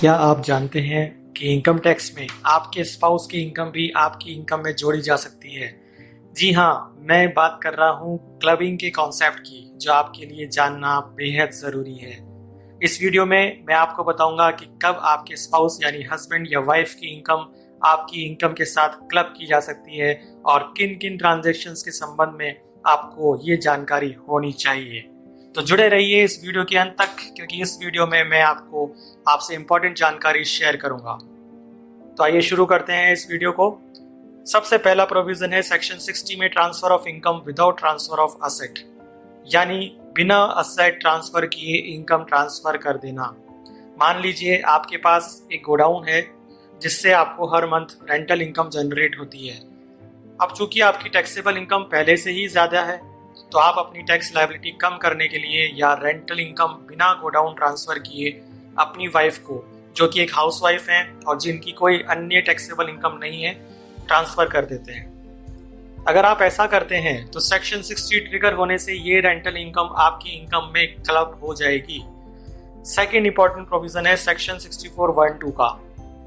क्या आप जानते हैं कि इनकम टैक्स में आपके स्पाउस की इनकम भी आपकी इनकम में जोड़ी जा सकती है। जी हाँ, मैं बात कर रहा हूँ क्लबिंग के कॉन्सेप्ट की, जो आपके लिए जानना बेहद ज़रूरी है। इस वीडियो में मैं आपको बताऊंगा कि कब आपके स्पाउस यानी हस्बैंड या वाइफ की इनकम आपकी इनकम के साथ क्लब की जा सकती है और किन किन ट्रांजैक्शंस के संबंध में आपको ये जानकारी होनी चाहिए। तो जुड़े रहिए इस वीडियो के अंत तक, क्योंकि इस वीडियो में मैं आपसे इंपॉर्टेंट जानकारी शेयर करूंगा। तो आइए शुरू करते हैं इस वीडियो को। सबसे पहला प्रोविजन है सेक्शन 60 में, transfer of income without transfer of asset, यानी बिना असेट ट्रांसफर किए इनकम ट्रांसफर कर देना। मान लीजिए आपके पास एक गोडाउन है जिससे आपको हर मंथ रेंटल इनकम जनरेट होती है। अब चूंकि आपकी टैक्सेबल इनकम पहले से ही ज्यादा है, तो आप अपनी टैक्स लायबिलिटी कम करने के लिए या रेंटल इनकम बिना गोडाउन ट्रांसफर किए अपनी वाइफ को, जो कि एक हाउस वाइफ है और जिनकी कोई अन्य टैक्सेबल इनकम नहीं है, ट्रांसफर कर देते हैं। अगर आप ऐसा करते हैं तो सेक्शन 60 ट्रिगर होने से ये रेंटल इनकम आपकी इनकम में क्लब हो जाएगी। सेकेंड इंपॉर्टेंट प्रोविजन है सेक्शन 64(1)(2) का।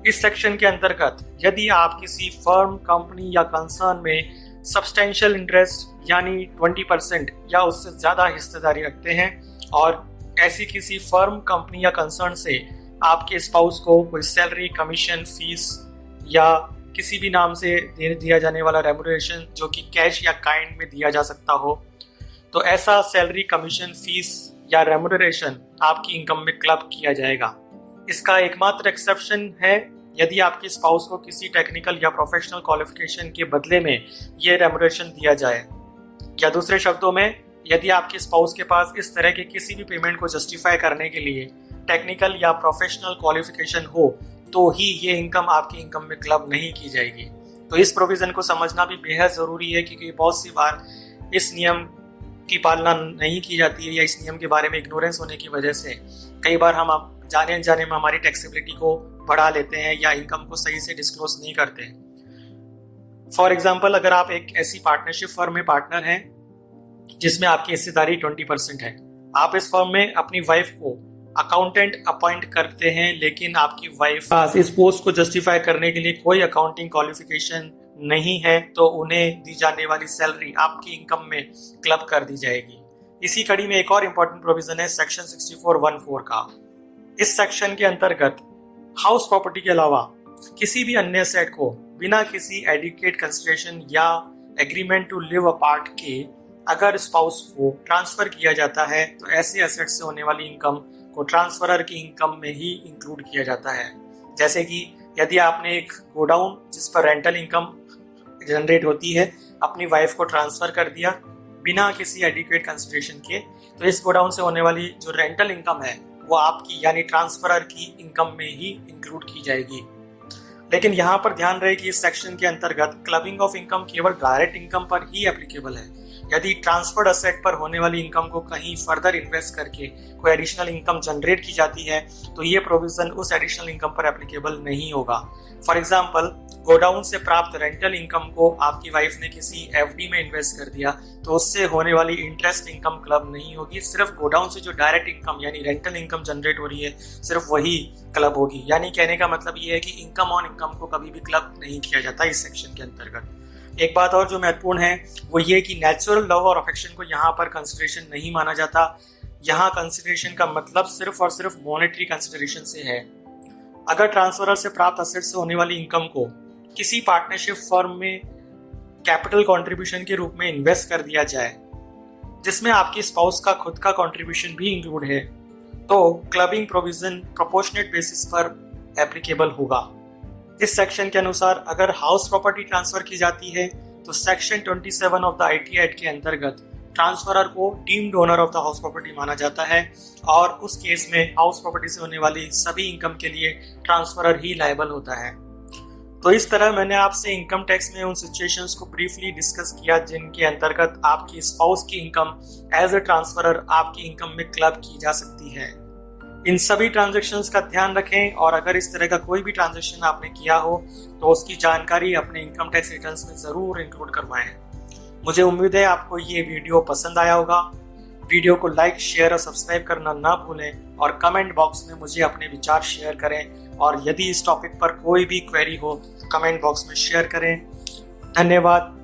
इस सेक्शन के अंतर्गत यदि आप किसी फर्म, कंपनी या कंसर्न में सब्सटेंशियल इंटरेस्ट यानी 20% या उससे ज्यादा हिस्सेदारी रखते हैं और ऐसी किसी फर्म, कंपनी या कंसर्न से आपके स्पाउस को कोई सैलरी, कमीशन, फीस या किसी भी नाम से दिया जाने वाला रेम्युनरेशन जो कि कैश या काइंड में दिया जा सकता हो, तो ऐसा सैलरी, कमीशन, फीस या रेम्युनरेशन आपकी इनकम में क्लब किया जाएगा। इसका एकमात्र एक्सेप्शन है यदि आपके स्पाउस को किसी टेक्निकल या प्रोफेशनल क्वालिफिकेशन के बदले में ये रेम्युनरेशन दिया जाए, या दूसरे शब्दों में यदि आपके स्पाउस के पास इस तरह के किसी भी पेमेंट को जस्टिफाई करने के लिए टेक्निकल या प्रोफेशनल क्वालिफिकेशन हो, तो ही ये इनकम आपकी इनकम में क्लब नहीं की जाएगी। तो इस प्रोविजन को समझना भी बेहद ज़रूरी है, क्योंकि बहुत सी बार इस नियम की पालना नहीं की जाती है या इस नियम के बारे में इग्नोरेंस होने की वजह से कई बार हम जाने अनजाने में हमारी टैक्सेबिलिटी को बढ़ा लेते हैं या इनकम को सही से डिस्क्लोज नहीं करते हैं। फॉर एग्जाम्पल, अगर आप एक ऐसी पार्टनरशिप फर्म में पार्टनर हैं जिसमें आपकी हिस्सेदारी 20% है, आप इस फर्म में अपनी वाइफ को अकाउंटेंट अपॉइंट करते हैं, लेकिन आपकी वाइफ पास इस पोस्ट को जस्टिफाई करने के लिए कोई अकाउंटिंग क्वालिफिकेशन नहीं है, तो उन्हें दी जाने वाली सैलरी आपकी इनकम में क्लब कर दी जाएगी। इसी कड़ी में एक और इम्पोर्टेंट प्रोविजन है सेक्शन 64(1)(4) का। इस सेक्शन के अंतर्गत हाउस प्रॉपर्टी के अलावा किसी भी अन्य सेट को बिना किसी एडिक्वेट कंसिडरेशन या एग्रीमेंट टू लिव अपार्ट के अगर स्पाउस को ट्रांसफर किया जाता है, तो ऐसे एसेट से होने वाली इनकम को ट्रांसफरर की इनकम में ही इंक्लूड किया जाता है। जैसे कि यदि आपने एक गोडाउन जिस पर रेंटल इनकम जनरेट होती है अपनी वाइफ को ट्रांसफर कर दिया बिना किसी एडिक्वेट कंसिडरेशन के, तो इस गोडाउन से होने वाली जो रेंटल इनकम है वो आपकी यानी ट्रांसफरर की इनकम में ही इंक्लूड की जाएगी। लेकिन यहाँ पर ध्यान रहे कि इस सेक्शन के अंतर्गत क्लबिंग ऑफ इनकम केवल डायरेक्ट इनकम पर ही एप्लीकेबल है। यदि ट्रांसफर्ड असेट पर होने वाली इनकम को कहीं फर्दर इन्वेस्ट करके कोई एडिशनल इनकम जनरेट की जाती है, तो ये प्रोविजन उस एडिशनल इनकम पर एप्लीकेबल नहीं होगा। फॉर एग्जाम्पल, गोडाउन से प्राप्त रेंटल इनकम को आपकी वाइफ ने किसी एफडी में इन्वेस्ट कर दिया, तो उससे होने वाली इंटरेस्ट इनकम क्लब नहीं होगी। सिर्फ गोडाउन से जो डायरेक्ट इनकम यानी रेंटल इनकम जनरेट हो रही है, सिर्फ वही क्लब होगी। यानी कहने का मतलब ये है कि इनकम ऑन इनकम को कभी भी क्लब नहीं किया जाता इस सेक्शन के अंतर्गत। एक बात और जो महत्वपूर्ण है वो ये कि नेचुरल लव और अफेक्शन को यहाँ पर कंसिडरेशन नहीं माना जाता। यहाँ कंसिडरेशन का मतलब सिर्फ और सिर्फ मॉनेटरी कंसिडरेशन से है। अगर ट्रांसफरर से प्राप्त असेट से होने वाली इनकम को किसी पार्टनरशिप फर्म में कैपिटल कंट्रीब्यूशन के रूप में इन्वेस्ट कर दिया जाए, जिसमें आपकी स्पाउस का खुद का कंट्रीब्यूशन भी इंक्लूड है, तो क्लबिंग प्रोविजन प्रोपोर्शनेट बेसिस पर एप्लीकेबल होगा। इस सेक्शन के अनुसार अगर हाउस प्रॉपर्टी ट्रांसफर की जाती है, तो section 27 of the IT act के अंतर्गत ट्रांसफरर को deemed owner of the house property माना जाता है और उस केस में हाउस प्रॉपर्टी से होने वाली सभी इनकम के लिए ट्रांसफरर ही लायबल होता है। तो इस तरह मैंने आपसे इनकम टैक्स में उन सिचुएशंस को ब्रीफली डिस्कस किया जिनके अंतर्गत आपकी स्पाउस की इनकम एज अ ट्रांसफरर आपकी इनकम में क्लब की जा सकती है। इन सभी ट्रांजैक्शंस का ध्यान रखें और अगर इस तरह का कोई भी ट्रांजैक्शन आपने किया हो तो उसकी जानकारी अपने इनकम टैक्स रिटर्न्स में ज़रूर इंक्लूड करवाएं। मुझे उम्मीद है आपको ये वीडियो पसंद आया होगा। वीडियो को लाइक, शेयर और सब्सक्राइब करना ना भूलें और कमेंट बॉक्स में मुझे अपने विचार शेयर करें और यदि इस टॉपिक पर कोई भी क्वेरी हो तो कमेंट बॉक्स में शेयर करें। धन्यवाद।